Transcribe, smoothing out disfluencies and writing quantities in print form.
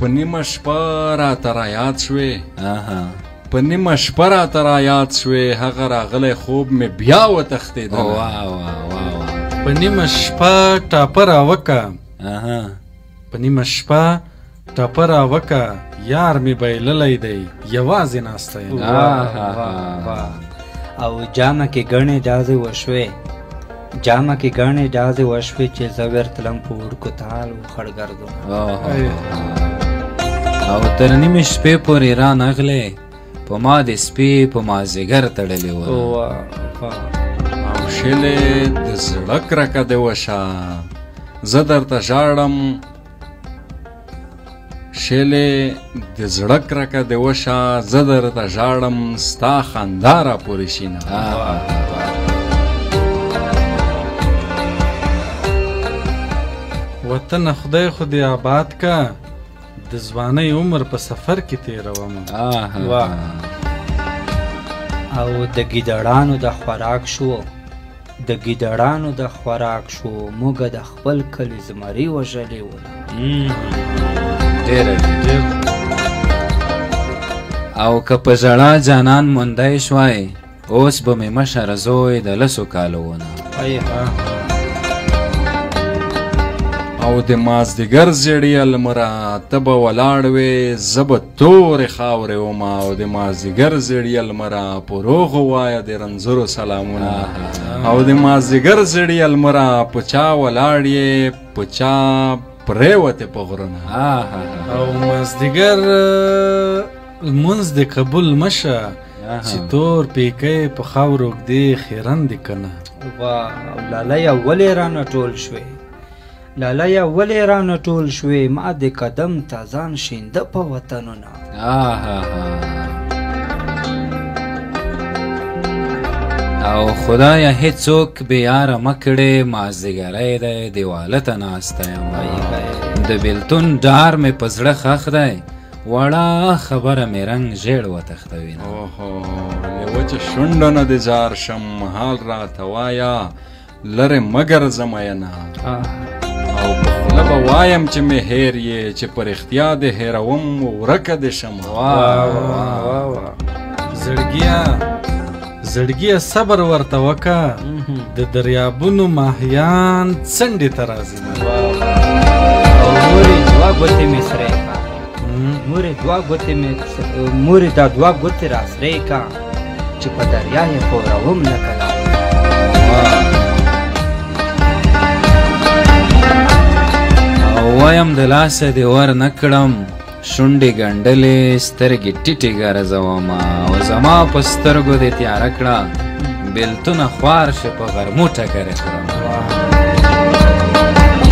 په نیمه شپه راته رایاد شوې په نیمه شپه راته رایاد شوې هغه راغلی خوب مې بیا وتښتېدله په نیمه شپه ټاپه راوکه په نیمه شپه ټاپه راوکه یار مې بایللی دی یوازې ناسته یم او جامه کې ګڼې ډازې وشوې جامه کې ګڼې ډازې وشوې چې زه ورتلم په وړکو تال و خړګردونه او تر نیمې شپې پورې رانغلی په ما د سپې په مازدیګر تړلې وه او شلې د زړه کرکه دې وشه زه درته ژاړم شلې د زړه کرکه دې وشه زه درته ژاړم ستا خندا راپورې شینه وطن خدای خو دې آباد که د ځوانۍ عمر په سفر کې تېروم او د ګیدړانو د خوراک شو د ګیدړانو د خوراک شو موږ د خپل کلي زمري وژلې وه او که په ژړا جانان موندی شوی اوس به مې مشر زوی د لسو کالو ونه او د مازدیګر زیړې لمره ته به ولاړ وې زه به تورې خاورې ومه او د مازدیګر زیړې لمره په روغو وایه د رنځرو سلامونه او د مازدیګر زیړې لمره په چا ولاړ یې په چا پرېوتې په غرونه او مازدیګر لمونځ دې قبول مشه چې تور پیکی په خاورو ږدې خیرن دې که نه لالیه ولې رانه ټول شوې لالیه ولې رانه ټول شوې ما د قدم تازان شینده په وطنونه او خدایه هیڅوک بې یاره مه کړې مازدیګری دی دیواله ته ناسته یم د بېلتون ډار مې په زړه ښخ دی وړه خبره مې رنګ ژیړ وتښتوینه له وچه شونډه نه دې ځار شم حال راته وایه لرې مه ګرځه مینه او په خوله به وایم چې مې هیر یې چې په رښتیا دې هیروم ورکه دې شم زړګیه صبر ورته وکه د دریابونو ماهیان څنډې ته راځي مورې دوه ګوتې مې سرې که مورې دا دوه ګوتې را سرې که چې په دریا یې خوروم لکه وایم د لاسه دې ور نه کړم شونډې ګنډلې سترګې ټیټې ګرځومه او زما په سترګو دې تیاره کړه بېلتونه خوار شي په غرمو ټکرې خورم